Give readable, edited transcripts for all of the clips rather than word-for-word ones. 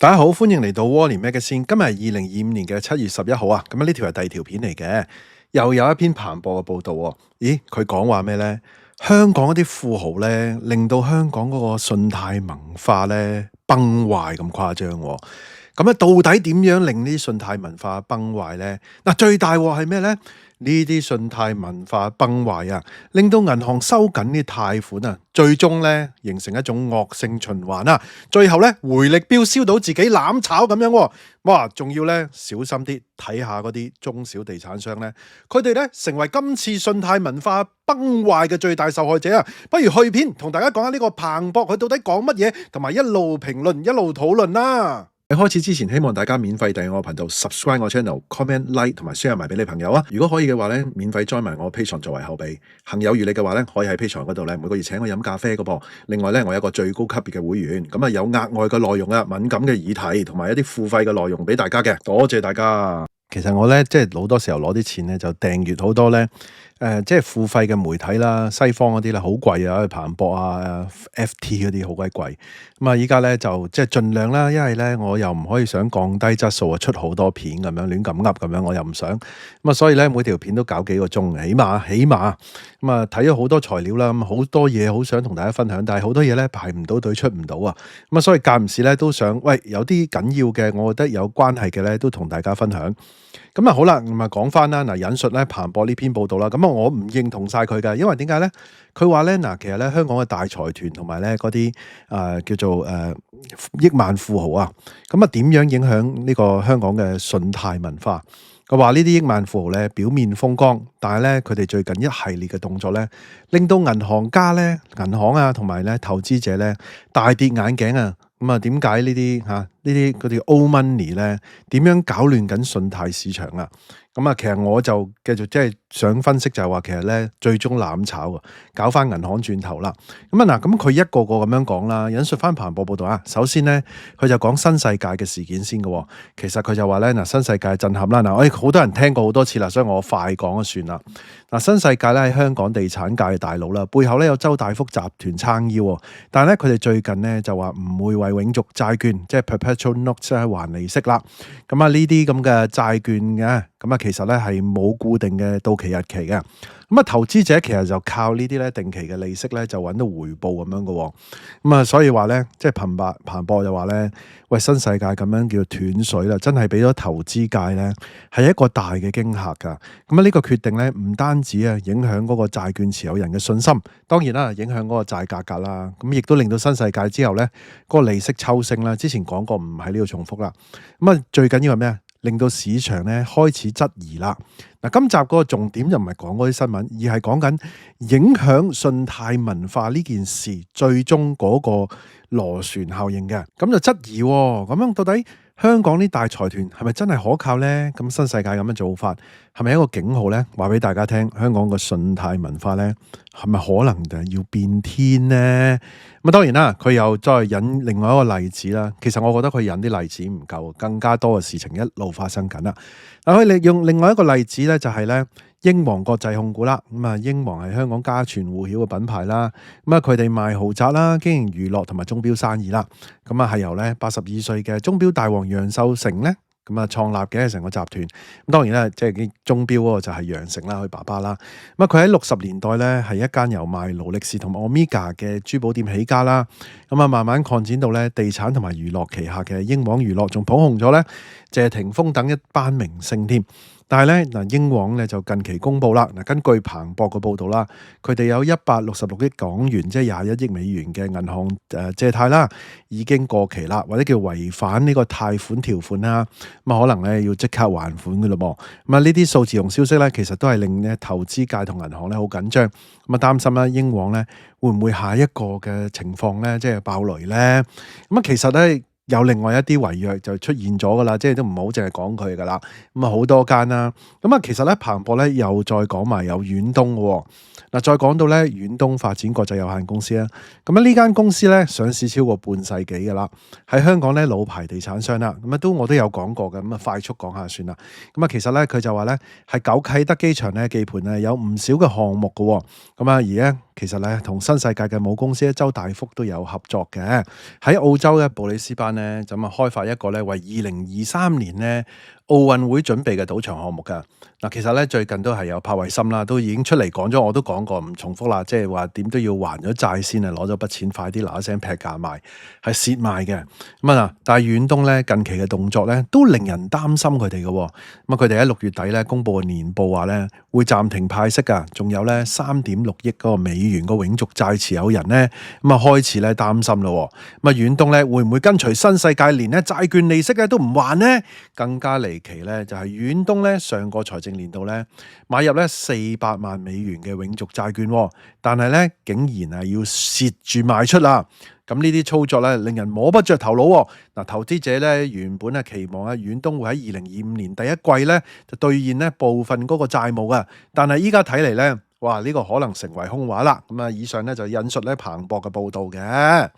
大家好，歡迎嚟到 Wally Magazine。今日係2025年嘅7月11號啊。咁呢條係第二條片嚟嘅，又有一篇彭博嘅報道喎。咦，佢講話咩呢？香港一啲富豪呢，令到香港嗰個信貸文化呢崩壞咁誇張喎。咁到底點樣令呢啲信貸文化崩壞呢？最大鑊係咩呢？呢啲信貸文化崩壞啊，令到銀行收緊啲貸款啊，最終咧形成一種惡性循環啊，最後咧回力鏢燒到自己攬炒咁樣喎。哇，仲要咧小心啲睇下嗰啲中小地產商咧，佢哋咧成為今次信貸文化崩壞嘅最大受害者啊！不如去片同大家講下呢個彭博佢到底講乜嘢，同埋一路評論一路討論啦。喺開始之前，希望大家免費訂閱我頻道 ，subscribe 我 channel，comment like 同埋 share 埋俾你朋友啊！如果可以嘅話咧，免費 join 埋我 Patreon 作為後備。行有餘力嘅話咧，可以喺 Patreon 嗰度咧每個月請我飲咖啡嘅噃。另外咧，我有一個最高級別嘅會員，咁有額外嘅內容啊，敏感嘅議題同埋一啲付費嘅內容俾大家嘅，多謝大家。其實我咧即係好多時候攞啲錢咧就訂閱好多咧。即係付費嘅媒體啦，西方嗰啲咧好貴啊，彭博啊、FT 嗰啲好鬼貴。咁啊，依家咧就即係盡量啦，因為咧我又唔可以想降低質素啊，出好多片咁樣亂咁噏咁樣，我又唔想。咁啊，所以咧每條片都搞幾個鐘，起碼。咁啊，睇咗好多材料啦，咁好多嘢好想同大家分享，但係好多嘢咧排唔到隊，出唔到啊。咁啊，所以間唔時咧都想，喂，有啲緊要嘅，我覺得有關係嘅咧都同大家分享。咁啊好啦，咁啊講翻啦，引述咧彭博呢篇報道啦，咁啊我唔認同晒佢嘅，因為點解咧？佢話咧其實咧香港嘅大財團同埋咧嗰啲叫做億萬富豪啊，咁啊點樣影響呢個香港嘅信貸文化？佢話呢啲億萬富豪咧表面風光，但係咧佢哋最近一系列嘅動作咧，令到銀行家咧、銀行啊同埋咧投資者咧大跌眼鏡啊！咁啊，點解呢啲嗰啲 old money 咧，點樣搞亂緊信貸市場啊？咁啊，其實我就繼續即係想分析就係話，其實咧最終攬炒啊，搞翻銀行轉頭啦。咁啊嗱，咁佢一個個咁樣講啦，引述翻彭博報道啊。首先咧，佢就講新世界嘅事件先嘅。其實佢就話咧新世界震撼啦。好多人聽過好多次啦，所以我快講就算啦。新世界咧喺香港地產界嘅大佬啦，背後咧有周大福集團撐腰，但係咧佢哋最近咧就話唔會為永續債券即係 perpetual notes 還利息啦。咁啊呢啲咁嘅債券嘅，咁啊其實咧係冇固定嘅到期日期嘅。咁啊投資者其實就靠呢啲咧定期嘅利息咧就揾到回報咁樣嘅。咁啊所以話咧即係彭博就話咧，喂，新世界咁樣叫斷水啦，真係俾咗投資界咧係一個大嘅驚嚇㗎。咁啊呢個決定咧唔單止影響嗰個債券持有人嘅信心，當然啦影響嗰個債價格啦。咁亦都令到新世界之後咧嗰個利息抽升啦。之前講過，唔喺呢度重複啦。咁啊最緊要係咩啊？令到市場咧開始質疑啦。今集嗰個重點就唔係講嗰啲新聞，而係講緊影響信貸文化呢件事最終嗰個螺旋效應嘅。咁就質疑咁樣到底香港啲大財團係咪真係可靠呢？咁新世界咁樣做法係咪一個警號呢？話俾大家聽，香港個信貸文化呢係咪可能就係要變天呢？咁當然啦，佢又再引另外一個例子啦。其實我覺得佢引啲例子唔夠，更加多嘅事情一路發生緊啦。佢利用另外一個例子咧，就係咧英皇國際控股啦。咁啊，英皇係香港家傳戶曉嘅品牌啦。咁啊，佢哋賣豪宅啦，經營娛樂同埋鐘錶生意啦。咁啊，係由咧82歲嘅鐘錶大王楊受成咧，咁啊創立嘅成個集團。咁當然啦，即係啲鐘錶嗰個就係楊成啦，佢爸爸啦。咁啊，佢喺60年代咧係一間由賣勞力士同埋 Omega 嘅珠寶店起家啦。咁啊，慢慢擴展到咧地產同埋娛樂旗下嘅英皇娛樂，仲捧紅咗咧謝霆鋒等一班明星添。但係咧英皇咧就近期公布啦，根據彭博嘅報道啦，佢哋有166億港元，即係21億美元嘅銀行借貸啦，已經過期啦，或者叫違反呢個貸款條款啦，咁可能咧要即刻還款嘅咯噃。咁啊呢啲數字同消息咧，其實都係令咧投資界同銀行咧好緊張，咁啊擔心啦英皇咧會唔會下一個嘅情況咧即係爆雷咧？咁啊其實咧。有另外一啲違約就出現咗噶啦，即係都唔好淨係講佢噶啦，咁啊好多間啦，咁啊其實咧彭博咧又再講埋有遠東嘅，再講到咧遠東發展國際有限公司啦，咁啊呢間公司咧上市超過半世紀噶啦，喺香港咧老牌地產商啦，咁啊我都有講過嘅，咁啊快速講下算啦，咁啊其實咧佢就話咧係九啟德機場咧地盤有唔少嘅項目嘅，咁啊而家其實咧同新世界嘅母公司周大福都有合作嘅，喺澳洲嘅布里斯班咧，咁開發一個咧為2023年咧奧運會準備嘅賭場項目㗎。嗱，其實咧最近都係有柏衛森啦，都已經出嚟講咗，我都講過唔重複啦，即係話點都要還咗債先啊，攞咗筆錢快啲嗱一聲劈價賣，係蝕賣嘅。但係遠東咧近期嘅動作咧都令人擔心佢哋嘅。佢哋喺6月底咧公布嘅年報話咧會暫停派息㗎，仲有咧3.6億嗰個美元個永續債持有人咧開始咧擔心咯。遠東咧會唔會跟隨新世界連咧債券利息咧都唔還呢？更加離奇咧就係遠東咧上個財政年度咧買入咧400萬美元嘅永續債券，但係咧竟然係要蝕住賣出啦。咁呢啲操作咧令人摸不着頭腦。投資者咧原本期望遠東會喺2025年第一季咧就兌現咧部分嗰個債務噶，但係依家睇嚟咧，哇呢個可能成為空話啦。以上咧就引述咧彭博嘅報道嘅。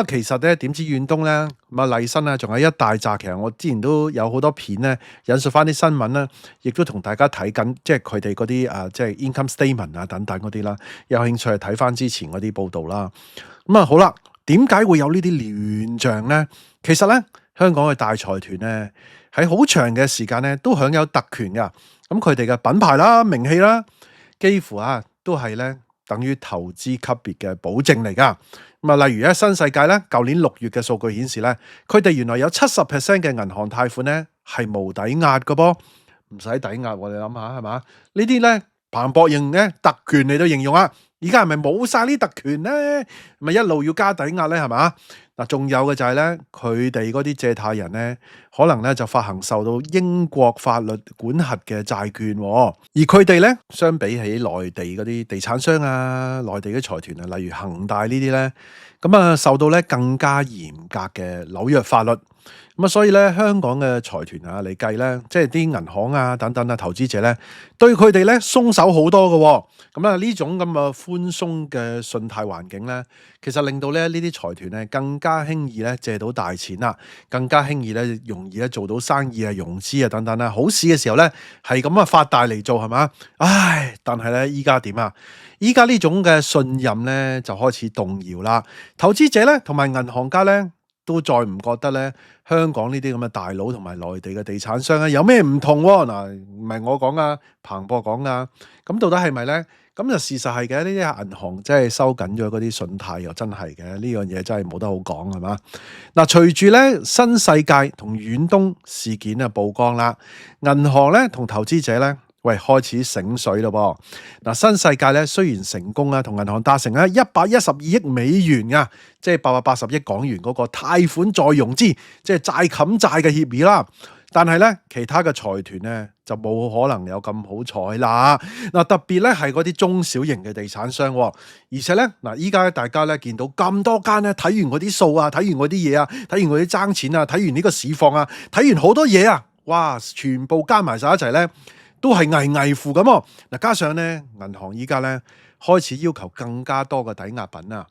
其實咧點知遠東咧麗新咧仲有一大紮，其實我之前都有好多片咧引述翻啲新聞啦，亦都同大家睇緊，即係佢哋嗰啲即係 income statement 等等嗰啲啦，有興趣睇翻之前嗰啲報道啦。好啦，點解會有呢啲亂象咧？其實咧香港嘅大財團咧喺好長嘅時間咧都享有特權噶，佢哋嘅品牌啦、名氣啦，幾乎都係咧等於投資級別嘅保證嚟噶。例如新世界咧，舊年6月嘅數據顯示咧，佢哋原來有70% 嘅銀行貸款咧係無抵押嘅噃，唔使抵押喎，你諗下係嘛？呢啲咧彭博用咧特權嚟到形容啊，而家係咪冇晒呢特權咧？咪一路要加抵押咧係嘛？仲有嘅就係咧，佢哋嗰啲借貸人咧，可能咧就發行受到英國法律管轄嘅債券，而佢哋咧相比起內地嗰啲地產商啊、內地嘅財團啊，例如恒大呢啲咧，受到咧更加嚴格嘅紐約法律。所以咧香港嘅財團嚟計咧，即係啲銀行啊等等投資者咧，對佢哋咧鬆手好多嘅。呢種咁嘅寬鬆嘅信貸環境咧，其實令到咧呢啲財團咧更加輕易咧借到大錢啦，更加輕易咧容易咧做到生意啊、融資啊等等啦。好市嘅時候咧係咁發大嚟做係嘛？唉，但係咧依家點啊？依家呢種嘅信任咧就開始動搖啦。投資者咧同埋銀行家咧都再唔覺得咧香港呢啲咁嘅大佬同埋內地嘅地產商有咩唔同喎？唔係我講啊，彭博講啊。咁到底係咪咧？咁就事實係嘅，呢啲銀行真係收緊咗嗰啲信貸，又真係嘅，呢樣嘢真係冇得好講係嘛？隨住咧新世界同遠東事件曝光啦，銀行咧同投資者咧開始醒水咯噃。新世界咧雖然成功同銀行達成112億美元啊，即係880億港元嗰個貸款再融資，即係債冚債嘅協議啦。但係咧，其他嘅財團咧就冇可能有咁好彩啦。特別咧係嗰啲中小型嘅地產商，而且咧依家大家咧見到咁多間咧，睇完嗰啲數啊，睇完嗰啲嘢啊，睇完嗰啲爭錢啊，睇完呢個市況啊，睇完好多嘢啊，哇！全部加埋晒一齊咧，都係危危乎咁。加上咧銀行依家咧開始要求更加多嘅抵押品啊。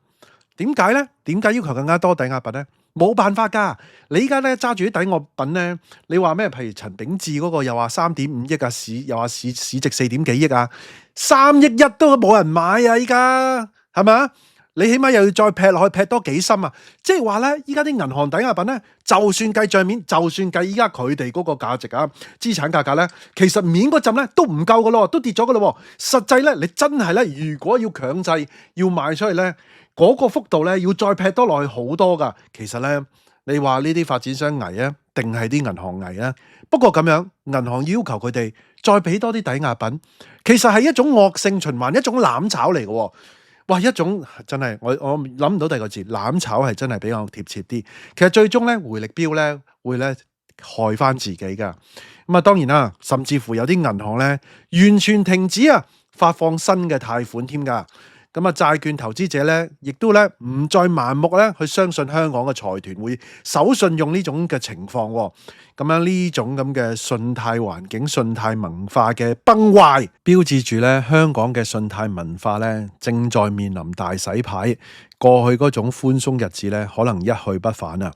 點解咧？點解要求更加多抵押品咧？冇辦法噶，你依家咧揸住啲抵押品咧，你話咩？譬如陳炳志嗰個又話3.5億啊，又話市值4點幾億啊，3億1都冇人買啊！依家係咪啊？你起碼又要再劈落去，劈多幾深啊？即係話咧，依家啲銀行抵押品咧，就算計帳面，就算計依家佢哋嗰個價值啊，資產價格咧，其實面嗰陣咧都唔夠噶咯，都跌咗噶咯。實際咧，你真係咧，如果要強制要賣出去咧，嗰個幅度咧要再劈多落去好多噶。其實咧，你話呢啲發展商危啊，定係啲銀行危啊？不過咁樣，銀行要求佢哋再俾多啲抵押品，其實係一種惡性循環，一種攬炒嚟嘅。哇！一種真係我諗唔到第二個字，攬炒係真係比較貼切啲。其實最終咧回力標咧會咧害翻自己噶。當然啦，甚至乎有啲銀行咧完全停止發放新嘅貸款添噶。債券投資者咧亦都咧唔再盲目咧去相信香港嘅財團會守信用呢種嘅情況。咁樣呢種咁嘅信貸環境、信貸文化嘅崩壞，標誌住咧香港嘅信貸文化咧正在面臨大洗牌。過去嗰種寬鬆日子咧，可能一去不返啊。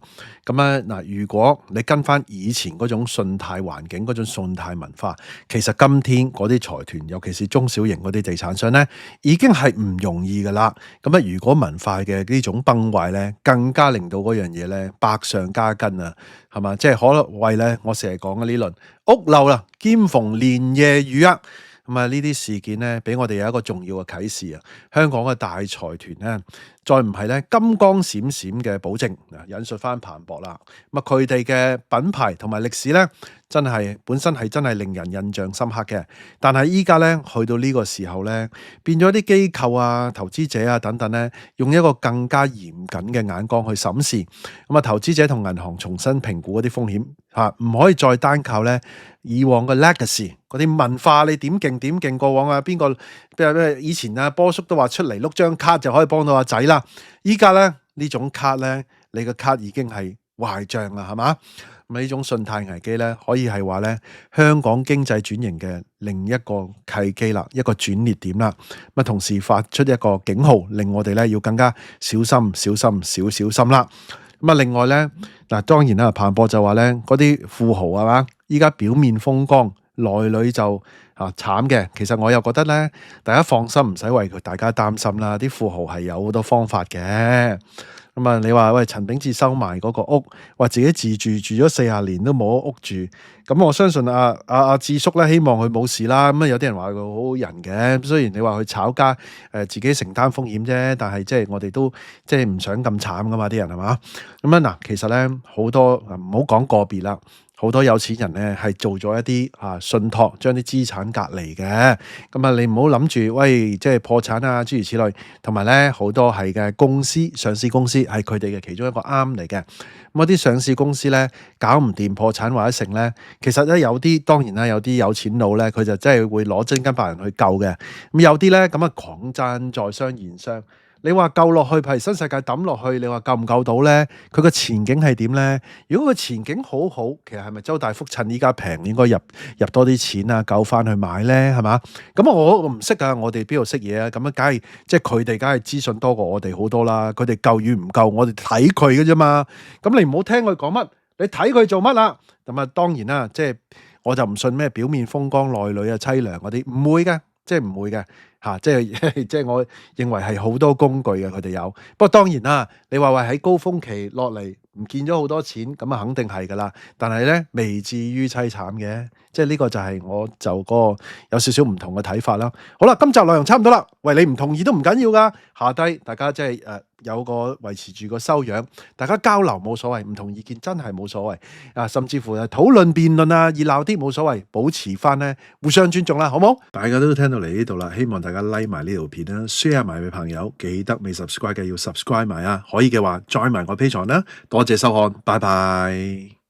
咁咧嗱，如果你跟翻以前嗰種信貸環境、嗰種信貸文化，其實今天嗰啲財團，尤其是中小型嗰啲地產商咧，已經係唔容易噶啦。咁啊，如果文化嘅呢種崩壞咧，更加令到嗰樣嘢咧百上加斤啊，係嘛？即係可謂咧，我成日講嘅呢輪屋漏啦，兼逢連夜雨啊！咁啊，呢啲事件咧，俾我哋有一個重要嘅啟示啊！香港嘅大財團咧，再唔係咧金光閃閃嘅保證嗱，引述翻彭博啦。咁啊，佢哋嘅品牌同埋歷史咧，本身係真係令人印象深刻嘅。但係依家咧去到呢個時候咧，變咗啲機構啊、投資者啊等等咧，用一個更加嚴謹嘅眼光去審視。咁啊，投資者同銀行重新評估嗰啲風險嚇，唔可以再單靠咧以往嘅 legacy 嗰啲文化，你點勁過往啊？邊個以前啊波叔都話出嚟碌張卡就可以幫到阿仔啦。依家咧呢種卡咧，你個卡已經係壞帳啦，係嘛？咁呢種信貸危機咧，可以係話咧香港經濟轉型嘅另一個契機啦，一個轉捩點啦。咁啊，同時發出一個警號，令我哋咧要更加小心啦。咁啊，另外咧嗱，當然啦，彭博就話咧嗰啲富豪係嘛，依家表面風光，內裏就慘嘅。其實我又覺得咧，大家放心，唔使為大家擔心啦。啲富豪係有好多方法嘅。咁啊，你話喂，陳炳志收埋嗰個屋，話自己自住咗40年都冇屋住，咁我相信阿智叔咧，希望佢冇事啦。咁啊，有啲人話佢好人嘅，雖然你話佢炒家，自己承擔風險啫，但係即係我哋都即係唔想咁慘噶嘛，啲人係嘛？咁啊嗱，其實咧好多唔好講個別啦。好多有錢人咧係做咗一啲信託，將啲資產隔離嘅。咁啊，你唔好諗住喂，即係破產啊，諸如此類。同埋咧，好多係嘅公司、上市公司係佢哋嘅其中一個啱嚟嘅。咁啲上市公司咧搞唔掂破產或者成咧，其實咧有啲當然啦，有啲有錢佬咧，佢就真係會攞真金白銀去救嘅。咁有啲咧咁啊，狂讚在商言商。你話救落去，譬如新世界抌落去，你話救唔救到咧？佢個前景係點咧？如果個前景好好，其實係咪周大福趁依家平應該入多啲錢啊，救翻去買咧？係嘛？咁我唔識啊，我哋邊度識嘢啊？咁啊，梗係即係佢哋梗係資訊多過我哋好多啦。佢哋救與唔救，我哋睇佢嘅啫嘛。咁你唔好聽佢講乜，你睇佢做乜啦？咁啊，當然啦，即係我就唔信咩表面風光內裏啊凄涼嗰啲，唔會嘅，即係唔會嘅。即係我認為係好多工具嘅，佢哋有。不過當然啦，你話喺高峰期落嚟唔見咗好多錢，咁啊肯定係噶啦。但係咧未至於凄慘嘅，即係呢個就係我就個有少少唔同嘅睇法啦。好啦，今集內容差唔多啦。喂，你唔同意都唔緊要噶，下低大家即係有個維持住個修養，大家交流冇所謂，唔同意見真係冇所謂啊，甚至乎討論辯論啊，熱鬧啲冇所謂，保持翻咧互相尊重啦，好冇？大家都聽到嚟呢度啦，希望大家 like 埋呢條片啦 ，share 埋俾朋友，記得未 subscribe 嘅要 subscribe 埋啊，可以嘅話 join 埋我 Patreon啦，多謝收看，拜拜。